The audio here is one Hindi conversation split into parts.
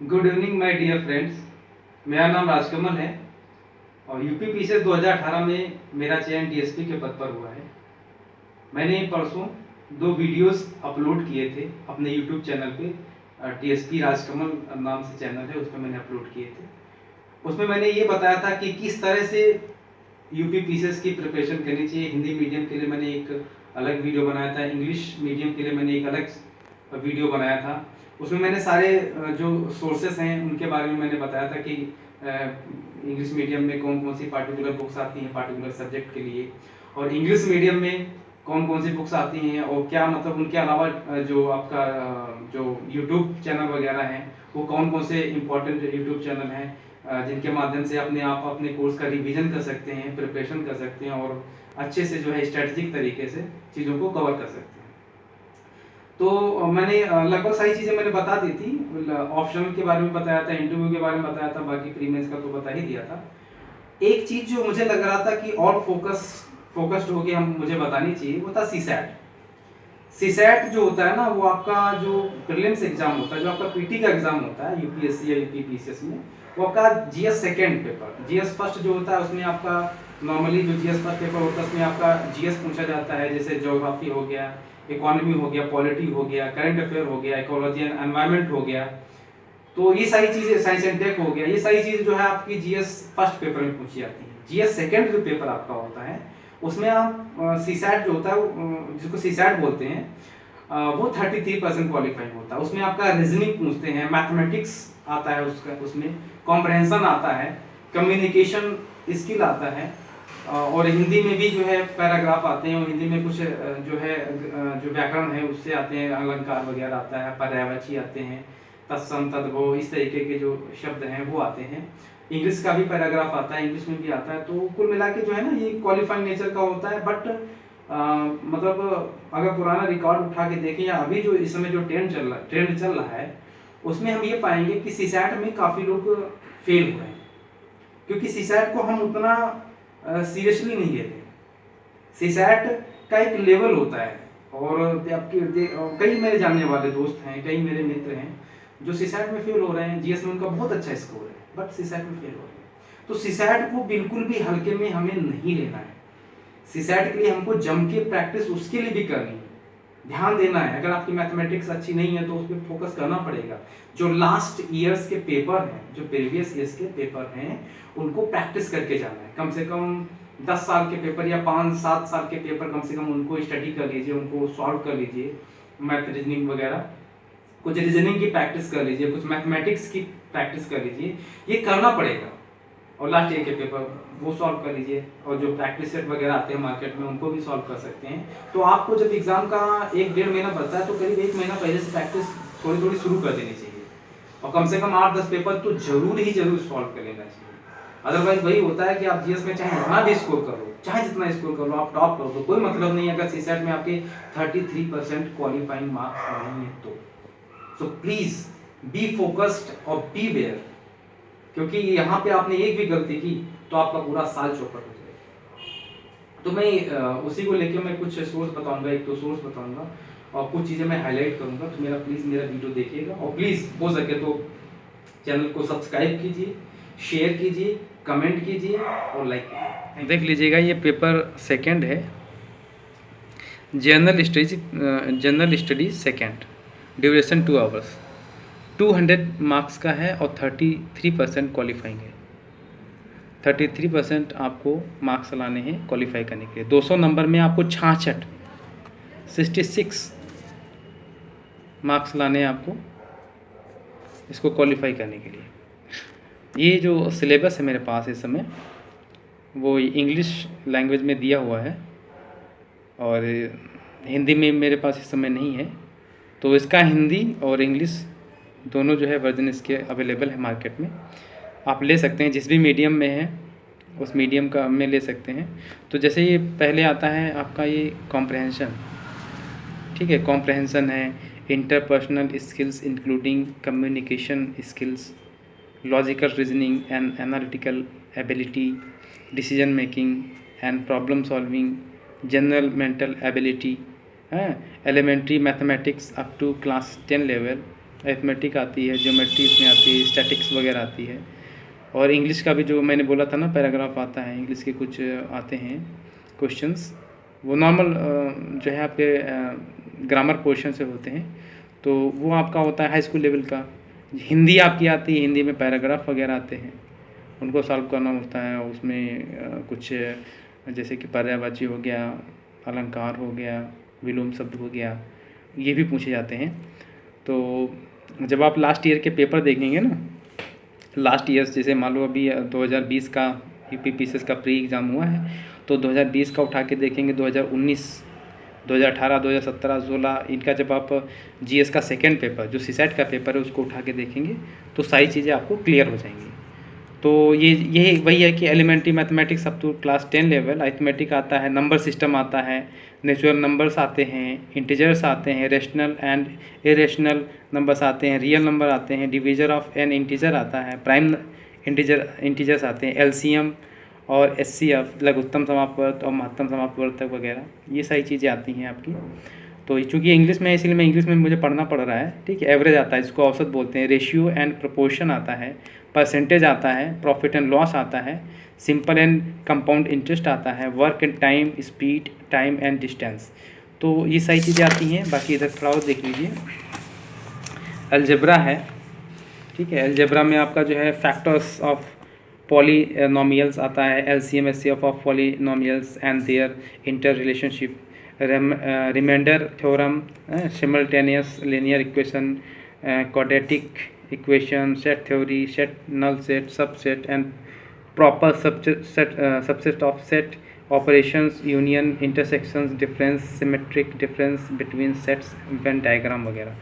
Good evening my dear friends. मेरा नाम राजकमल है और यूपी पीसीएस 2018 में मेरा चयन टीएसपी के पद पर हुआ है। मैंने परसों 2 वीडियोस अपलोड किए थे अपने यूट्यूब चैनल पे। टीएसपी राजकमल नाम से चैनल है, उस पर मैंने अपलोड किए थे। उसमें मैंने ये बताया था कि किस तरह से यूपी पीसीएस की प्रिपरेशन करनी चाहिए। हिंदी मीडियम के लिए मैंने एक अलग वीडियो बनाया था, इंग्लिश मीडियम के लिए मैंने एक अलग वीडियो बनाया था। उसमें मैंने सारे जो सोर्सेस हैं उनके बारे में मैंने बताया था कि इंग्लिश मीडियम में कौन कौन सी पार्टिकुलर बुक्स आती हैं पार्टिकुलर सब्जेक्ट के लिए, और इंग्लिश मीडियम में कौन कौन सी बुक्स आती हैं, और क्या मतलब उनके अलावा जो आपका जो यूट्यूब चैनल वगैरह हैं वो कौन कौन से इम्पोर्टेंट यूट्यूब चैनल हैं जिनके माध्यम से आप अपने कोर्स का रिवीजन कर सकते हैं, प्रिपरेशन कर सकते हैं और अच्छे से जो है स्ट्रेटेजिक तरीके से चीज़ों को कवर कर सकते हैं। तो मैंने लगभग सारी चीज़ें मैंने बता दी थी। ऑप्शनल के बारे में बताया था, इंटरव्यू के बारे में बताया था, बाकी प्रीमेंस का तो बता ही दिया था। एक चीज़ जो मुझे लग रहा था कि और फोकस्ड होके हम मुझे बतानी चाहिए वो था सीसैट। सीसैट जो होता है ना, वो आपका जो प्रीलिम्स एग्जाम होता है, जो आपका पीटी का एग्जाम होता है यूपीएससी या यूपी पीसीएस में, वो आपका GS second paper, GS first जो होता है उसमें आपका नॉर्मली जो जीएस फर्स्ट पेपर होता है उसमें आपका जीएस पूछा जाता है, जैसे ज्योग्राफी हो गया, इकोनॉमी हो गया, पॉलिटी हो गया, करंट अफेयर हो गया, इकोलॉजी एंड एनवायरनमेंट हो गया। तो ये सारी चीजें, साइंस एंड टेक हो गया, ये सारी चीजें जो है आपकी जीएस फर्स्ट पेपर में पूछी जाती है। जीएस सेकंड जो पेपर आपका होता है उसमें आप सीसैट जो होता है, जिसको सीसैट बोलते हैं, वो 33% क्वालिफाइंग होता है। उसमें आपका रीजनिंग पूछते हैं, मैथमेटिक्स आता है उसका, उसमें कॉम्प्रहेंशन आता है, कम्युनिकेशन स्किल आता है, और हिंदी में भी जो है पैराग्राफ आते हैं, और हिंदी में कुछ जो है जो व्याकरण है उससे आते हैं, अलंकार वगैरह आता है, पर्यायवाची आते हैं, तत्सम तद्भव, इस तरीके के जो शब्द हैं वो आते हैं। इंग्लिश का भी पैराग्राफ आता है, इंग्लिश में भी आता है। तो कुल मिला के जो है ना, ये क्वालिफाइंग नेचर का होता है। बट मतलब अगर पुराना रिकॉर्ड उठा के देखें या अभी जो इस समय जो ट्रेंड चल रहा है उसमें हम ये पाएंगे कि सीसैट में काफ़ी लोग फेल हुए हैं, क्योंकि सीसैट को हम उतना सीरियसली नहीं लेते। सीसैट का एक लेवल होता है, और कई मेरे जानने वाले दोस्त हैं, कई मेरे मित्र हैं जो सीसैट में फेल हो रहे हैं। जीएस में उनका बहुत अच्छा स्कोर है बट सीसैट में फेल हो रहे हैं। तो सीसैट को बिल्कुल भी हल्के में हमें नहीं लेना है। सीसैट के लिए हमको जम के प्रैक्टिस उसके लिए भी करनी है, ध्यान देना है। अगर आपकी मैथमेटिक्स अच्छी नहीं है तो उस पर फोकस करना पड़ेगा। जो लास्ट ईयर्स के पेपर हैं, जो प्रीवियस ईयर्स के पेपर हैं, उनको प्रैक्टिस करके जाना है। कम से कम 10 साल के पेपर या 5-7 साल के पेपर कम से कम उनको स्टडी कर लीजिए, उनको सॉल्व कर लीजिए, मैथ रीजनिंग वगैरह, कुछ रीजनिंग की प्रैक्टिस कर लीजिए, कुछ मैथमेटिक्स की प्रैक्टिस कर लीजिए, ये करना पड़ेगा। और लास्ट ईयर के पेपर वो सॉल्व कर लीजिए, और जो प्रैक्टिस सेट वगैरह आते हैं मार्केट में उनको भी सॉल्व कर सकते हैं। तो आपको जब एग्जाम का 1-1.5 महीना बचता है तो करीब 1 महीना पहले से प्रैक्टिस थोड़ी थोड़ी शुरू कर देनी चाहिए, और कम से कम 8-10 पेपर तो जरूर सॉल्व कर लेना चाहिए। अदरवाइज वही होता है कि आप जीएस में चाहे जितना भी स्कोर कर लो, चाहे जितना स्कोर कर लो, आप टॉप करो तो कोई मतलब नहीं है अगर सीसैट में आपके 33% क्वालिफाइंग मार्क्स नहीं है तो। सो प्लीज बी फोकस्ड और बी वेयर, क्योंकि यहाँ पे आपने एक भी गलती की तो आपका पूरा साल चौपट हो जाएगा। तो मैं उसी को लेके मैं कुछ सोर्स बताऊंगा, एक दो सोर्स बताऊंगा और कुछ चीज़ें मैं हाईलाइट करूंगा। तो प्लीज़ मेरा वीडियो देखिएगा, और प्लीज़ हो सके तो चैनल को सब्सक्राइब कीजिए, शेयर कीजिए, कमेंट कीजिए और लाइक कीजिए। देख लीजिएगा, ये पेपर सेकेंड है, general studies second, duration 2 hours, 200 marks का है और 33% क्वालिफाइंग है। 33% आपको मार्क्स लाने हैं क्वालिफाई करने के लिए। 200 नंबर में आपको 66 मार्क्स लाने हैं आपको इसको क्वालिफाई करने के लिए। ये जो सिलेबस है मेरे पास इस समय, वो इंग्लिश लैंग्वेज में दिया हुआ है और हिंदी में मेरे पास इस समय नहीं है। तो इसका हिंदी और इंग्लिश दोनों जो है वर्जन इसके अवेलेबल है मार्केट में, आप ले सकते हैं। जिस भी मीडियम में है उस मीडियम का में ले सकते हैं। तो जैसे ये पहले आता है आपका ये कॉम्प्रहेंशन, ठीक है, कॉम्प्रहेंशन है, interpersonal skills including communication skills, logical reasoning and analytical ability, decision making and problem solving, general mental ability, elementary mathematics up to class 10 level, arithmetic आती है, ज्योमेट्री इसमें आती है, स्टैटिक्स वगैरह आती है। और इंग्लिश का भी जो मैंने बोला था ना, पैराग्राफ आता है, इंग्लिश के कुछ आते हैं क्वेश्चंस, वो नॉर्मल जो है आपके ग्रामर पोर्शन से होते हैं, तो वो आपका होता है हाई स्कूल लेवल का। हिंदी आपकी आती है, हिंदी में पैराग्राफ वगैरह आते हैं, उनको सॉल्व करना होता है। उसमें कुछ जैसे कि पर्यायवाची हो गया, अलंकार हो गया, विलोम शब्द हो गया, ये भी पूछे जाते हैं। तो जब आप लास्ट ईयर के पेपर देखेंगे ना, लास्ट ईयर जैसे मान लो अभी 2020 का यूपीपीसीएस का प्री एग्ज़ाम हुआ है, तो 2020 का उठा के देखेंगे, 2019, 2018, 2017, 16 इनका जब आप जीएस का सेकंड पेपर जो सीसैट का पेपर है उसको उठा के देखेंगे तो सारी चीज़ें आपको क्लियर हो जाएंगी। तो ये वही है कि elementary mathematics up to class 10 level, arithmetic आता है, नंबर सिस्टम आता है, नेचुरल नंबर्स आते हैं, इंटीजर्स आते हैं, रेशनल एंड इरेशनल नंबर्स आते हैं, रियल नंबर आते हैं, डिवीजर ऑफ एन इंटीजर आता है, प्राइम इंटीजर्स आते हैं, एलसीएम और एचसीएफ, लघुत्तम समापवर्त और महत्तम समापवर्तक वगैरह, ये सारी चीज़ें आती हैं आपकी। तो चूँकि इंग्लिश में है इसलिए मैं इंग्लिश में मुझे पढ़ना पड़ रहा है, ठीक है। एवरेज आता है, इसको औसत बोलते हैं, रेशियो एंड प्रोपोर्शन आता है, परसेंटेज आता है, प्रॉफिट एंड लॉस आता है, सिंपल एंड कंपाउंड इंटरेस्ट आता है, work and time, speed, time and distance, तो ये सारी चीज़ें आती हैं। बाकी इधर थोड़ा और देख लीजिए, अलजेब्रा है, ठीक है। अलजेब्रा में आपका जो है फैक्टर्स ऑफ पॉलीनोमियल्स आता है, LCM HCF of polynomials and their interrelationship, remainder theorem, simultaneous linear equation, quadratic equation, set theory, set null set, subset and proper subset of set, operations, union, intersections, difference, symmetric difference between sets, Venn diagram वगैरह,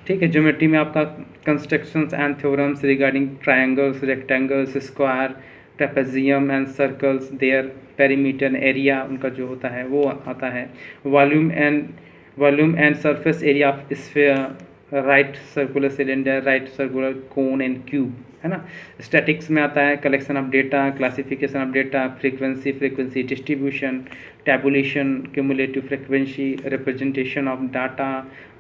ठीक है। ज्योमेट्री में आपका constructions and theorems regarding triangles, rectangles, square, trapezium and circles, their perimeter, area उनका जो होता है वो आता है, volume and surface area of sphere, right circular cylinder, right circular cone and cube, है ना। स्टैटिक्स में आता है collection of data, classification of data, frequency distribution, tabulation, cumulative frequency, representation of data,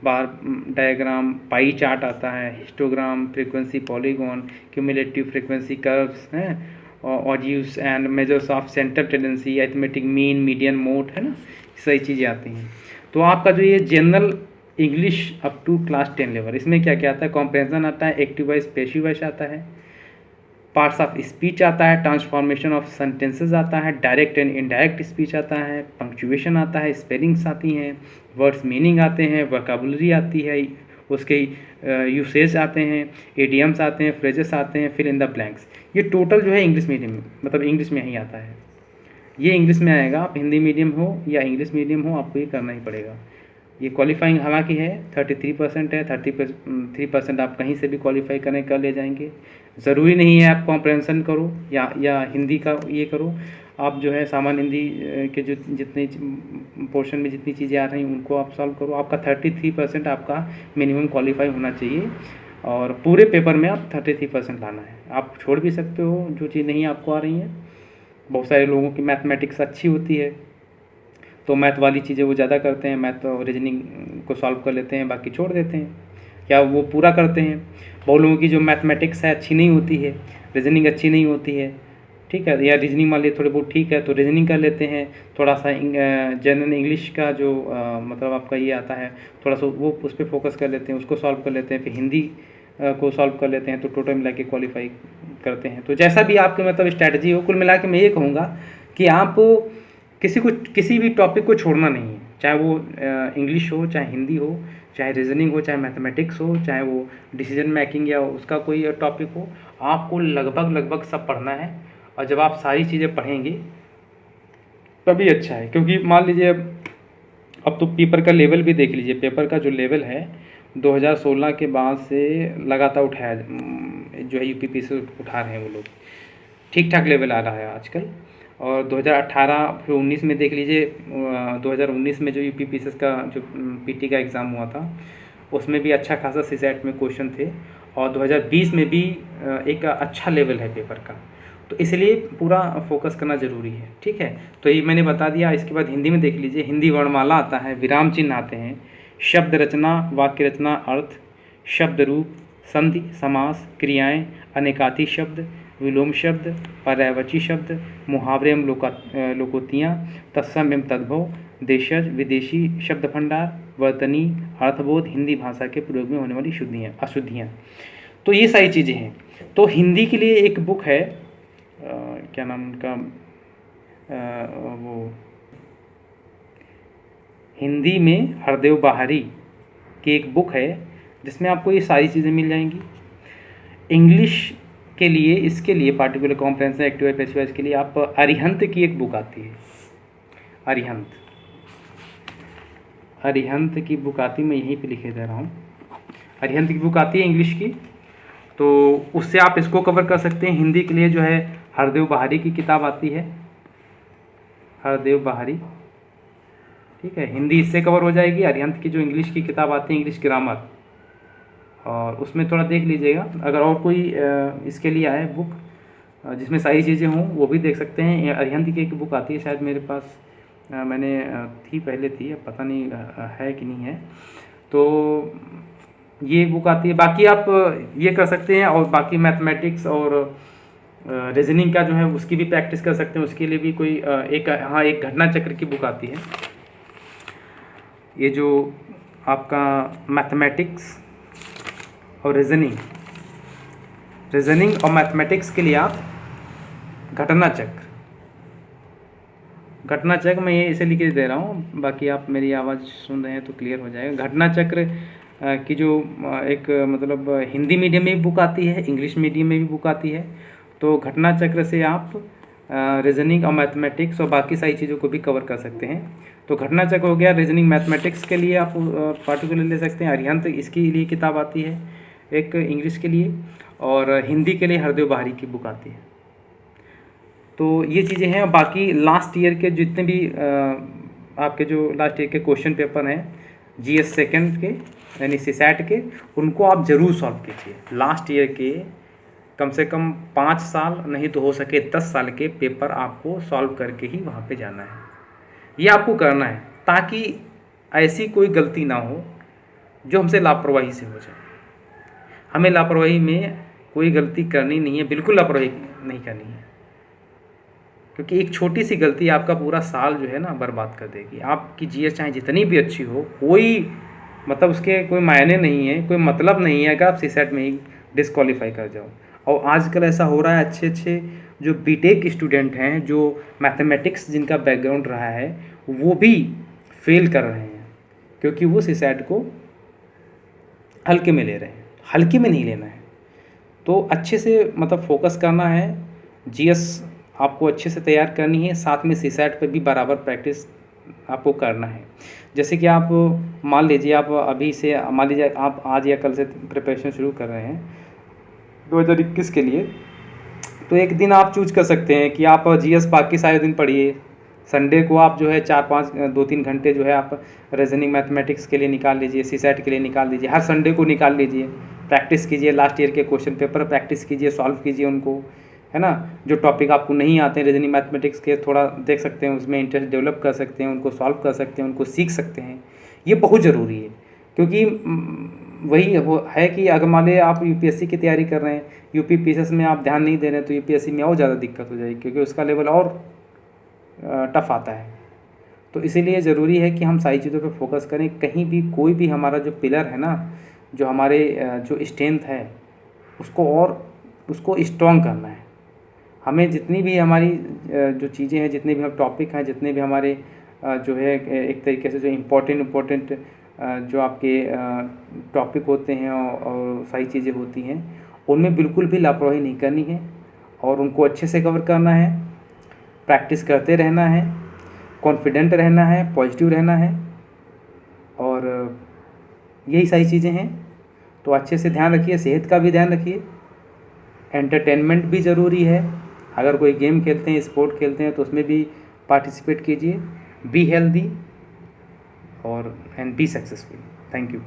bar diagram, pie chart आता है, histogram, frequency polygon, cumulative frequency curves हैं, ऑडियूस and measures of centre tendency, arithmetic mean, median, mode, है ना, सही चीज़ें आती हैं। तो आपका जो ये general English up to class 10 level, इसमें क्या क्या आता है, कॉम्प्रेंशन आता है, एक्टिव वॉइस, पैसिव वॉइस आता है, पार्ट्स ऑफ स्पीच आता है, ट्रांसफॉर्मेशन ऑफ सेंटेंसेस आता है, डायरेक्ट एंड इनडायरेक्ट स्पीच आता है, पंक्चुएशन आता है, स्पेलिंग्स आती हैं, वर्ड्स मीनिंग आते हैं, वोकैबुलरी आती है, उसके यूसेज आते हैं, एडियम्स आते हैं, फ्रेजेस आते हैं, फिर इन द ब्लैंक्स। ये टोटल जो है इंग्लिश मीडियम में, मतलब इंग्लिश में ही आता है, ये इंग्लिश में आएगा। आप हिंदी मीडियम हो या इंग्लिश मीडियम हो, आपको ये करना ही पड़ेगा। ये क्वालिफाइंग हालांकि है 33% है, 33% आप कहीं से भी क्वालिफाई करें, कर ले जाएंगे। ज़रूरी नहीं है आप कॉम्प्रहेंशन करो या हिंदी का ये करो, आप जो है सामान्य हिंदी के जो जितने पोर्शन में जितनी चीज़ें आ रही हैं उनको आप सॉल्व करो। आपका 33% आपका मिनिमम क्वालिफाई होना चाहिए, और पूरे पेपर में आप 33% लाना है। आप छोड़ भी सकते हो जो चीज़ नहीं आपको आ रही है। बहुत सारे लोगों की मैथमेटिक्स अच्छी होती है, तो मैथ वाली चीज़ें वो ज़्यादा करते हैं, मैथ और रीजनिंग को सॉल्व कर लेते हैं, बाकी छोड़ देते हैं, क्या वो पूरा करते हैं। बहुत लोगों की जो मैथमेटिक्स है अच्छी नहीं होती है, रीजनिंग अच्छी नहीं होती है, ठीक है, या रीजनिंग वाले थोड़े बहुत ठीक है तो रीजनिंग कर लेते हैं, थोड़ा सा जनरल इंग्लिश का जो मतलब आपका ये आता है थोड़ा सा वो उस पर फोकस कर लेते हैं, उसको सॉल्व कर लेते हैं, फिर हिंदी को सॉल्व कर लेते हैं, तो टोटल मिला के क्वालिफाई करते हैं। तो जैसा भी आपके मतलब स्ट्रैटेजी हो, कुल मिला के मैं ये कहूँगा कि आप किसी भी टॉपिक को छोड़ना नहीं है, चाहे वो इंग्लिश हो, चाहे हिंदी हो, चाहे रीजनिंग हो, चाहे मैथमेटिक्स हो, चाहे वो डिसीजन मेकिंग या उसका कोई टॉपिक हो, आपको लगभग सब पढ़ना है। और जब आप सारी चीज़ें पढ़ेंगे तभी अच्छा है, क्योंकि मान लीजिए अब तो पेपर का लेवल भी देख लीजिए, पेपर का जो लेवल है 2016 के बाद से लगातार उठाया जो है यूपीपी से उठा रहे हैं वो लोग, ठीक ठाक लेवल आ रहा है आजकल। और 2018 फिर 19 में देख लीजिए, 2019 में जो यूपीपीसीएस का जो पीटी का एग्ज़ाम हुआ था उसमें भी अच्छा खासा सीसेट में क्वेश्चन थे, और 2020 में भी एक अच्छा लेवल है पेपर का, तो इसलिए पूरा फोकस करना ज़रूरी है, ठीक है। तो ये मैंने बता दिया। इसके बाद हिंदी में देख लीजिए, हिंदी वर्णमाला आता है, विराम चिन्ह आते हैं, शब्द रचना, वाक्य रचना, अर्थ, शब्द रूप, संधि, समास, क्रियाएं, अनेकार्थी शब्द, विलोम शब्द, पर्यायवाची शब्द, मुहावरे एवं लोकोक्तियाँ, तत्सम एवं तद्भव, देशज, विदेशी शब्द भंडार, वर्तनी, अर्थबोध, हिंदी भाषा के प्रयोग में होने वाली शुद्धियाँ, अशुद्धियाँ। तो ये सारी चीज़ें हैं। तो हिंदी के लिए एक बुक है, क्या नाम उनका, वो हिंदी में हरदेव बाहरी की एक बुक है जिसमें आपको ये सारी चीज़ें मिल जाएंगी। इंग्लिश के लिए, इसके लिए particular comprehensive active passive voice के लिए आप अरिहंत की एक बुक आती है, अरिहंत की बुक आती, मैं यहीं पे लिखे दे रहा हूँ। अरिहंत की बुक आती है इंग्लिश की, तो उससे आप इसको कवर कर सकते हैं। हिंदी के लिए जो है हरदेव बाहरी की किताब आती है, हरदेव बाहरी, ठीक है, हिंदी इससे कवर हो जाएगी। अरिहंत की जो इंग्लिश की किताब आती है, इंग्लिश ग्रामर, और उसमें थोड़ा देख लीजिएगा। अगर और कोई इसके लिए आए बुक जिसमें सारी चीज़ें हों, वो भी देख सकते हैं। अरिहंत की एक बुक आती है, शायद मेरे पास मैंने थी, पहले थी, अब पता नहीं है कि नहीं है। तो ये बुक आती है। बाकी आप ये कर सकते हैं, और बाकी मैथमेटिक्स और रीजनिंग का जो है उसकी भी प्रैक्टिस कर सकते हैं। उसके लिए भी कोई एक घटना चक्र की बुक आती है। ये जो आपका मैथमेटिक्स और रीजनिंग और मैथमेटिक्स के लिए आप घटना चक्र मैं ये इसे लिख दे रहा हूँ, बाकी आप मेरी आवाज़ सुन रहे हैं तो क्लियर हो जाएगा। घटना चक्र की जो एक मतलब हिंदी मीडियम में भी बुक आती है, इंग्लिश मीडियम में भी बुक आती है। तो घटना चक्र से आप रीजनिंग और मैथमेटिक्स और बाकी सारी चीज़ों को भी कवर कर सकते हैं। तो घटना चक्र हो गया। रीजनिंग मैथमेटिक्स के लिए आप पार्टिकुलर ले सकते हैं। अरिहंत इसके लिए किताब आती है एक इंग्लिश के लिए, और हिंदी के लिए हरदेव बाहरी की बुक आती है। तो ये चीज़ें हैं। बाकी लास्ट ईयर के जितने भी आपके जो लास्ट ईयर के क्वेश्चन पेपर हैं GS सेकंड के यानी सीसैट के, उनको आप ज़रूर सॉल्व कीजिए। लास्ट ईयर के कम से कम 5 साल नहीं तो हो सके 10 साल के पेपर आपको सॉल्व करके ही वहाँ पे जाना है। ये आपको करना है ताकि ऐसी कोई गलती ना हो जो हमसे लापरवाही से हो जाए। हमें लापरवाही में कोई गलती करनी नहीं है, बिल्कुल लापरवाही नहीं करनी है, क्योंकि एक छोटी सी गलती आपका पूरा साल जो है ना बर्बाद कर देगी। आपकी GS चाहे जितनी भी अच्छी हो, कोई मतलब उसके कोई मायने नहीं है, कोई मतलब नहीं है अगर आप सीसैट में ही डिस्क्वालीफाई कर जाओ। और आजकल ऐसा हो रहा है, अच्छे जो बीटेक स्टूडेंट हैं, जो मैथमेटिक्स जिनका बैकग्राउंड रहा है, वो भी फेल कर रहे हैं, क्योंकि वो सीसैट को हल्के में ले रहे हैं। हल्के में नहीं लेना है, तो अच्छे से मतलब फोकस करना है। GS आपको अच्छे से तैयार करनी है, साथ में सीसैट पे भी बराबर प्रैक्टिस आपको करना है। जैसे कि आप मान लीजिए, आप अभी से मान लीजिए आप आज या कल से प्रिपरेशन शुरू कर रहे हैं 2021 के लिए, तो एक दिन आप चूज कर सकते हैं कि आप GS बाकी सारे दिन पढ़िए। संडे को आप जो है 2-3 घंटे जो है आप रीजनिंग मैथमेटिक्स के लिए निकाल लीजिए, सीसैट के लिए निकाल लीजिए। हर संडे को निकाल लीजिए, प्रैक्टिस कीजिए। लास्ट ईयर के क्वेश्चन पेपर प्रैक्टिस कीजिए, सॉल्व कीजिए उनको, है ना। जो टॉपिक आपको नहीं आते हैं रीजनिंग मैथमेटिक्स के, थोड़ा देख सकते हैं, उसमें इंटरेस्ट डेवलप कर सकते हैं, उनको सॉल्व कर सकते हैं, उनको सीख सकते हैं। ये बहुत ज़रूरी है, क्योंकि वही है कि अगर मान लीजिए आप UPSC की तैयारी कर रहे हैं, UP PSS में आप ध्यान नहीं दे रहे हैं, तो UPSC में और ज़्यादा दिक्कत हो जाएगी, क्योंकि उसका लेवल और टफ आता है। तो इसीलिए ज़रूरी है कि हम सारी चीज़ों पे फोकस करें। कहीं भी कोई भी हमारा जो पिलर है ना, जो हमारे जो स्ट्रेंथ है, उसको स्ट्रॉन्ग करना है। हमें जितनी भी हमारी जो चीज़ें हैं, जितने भी हम टॉपिक हैं, जितने भी हमारे जो है एक तरीके से जो इम्पोर्टेंट जो आपके टॉपिक होते हैं और सारी चीज़ें होती हैं, उनमें बिल्कुल भी लापरवाही नहीं करनी है, और उनको अच्छे से कवर करना है। प्रैक्टिस करते रहना है, कॉन्फिडेंट रहना है, पॉजिटिव रहना है, और यही सारी चीज़ें हैं। तो अच्छे से ध्यान रखिए, सेहत का भी ध्यान रखिए। एंटरटेनमेंट भी ज़रूरी है। अगर कोई गेम खेलते हैं, स्पोर्ट खेलते हैं, तो उसमें भी पार्टिसिपेट कीजिए। Be healthy and be successful. Thank you.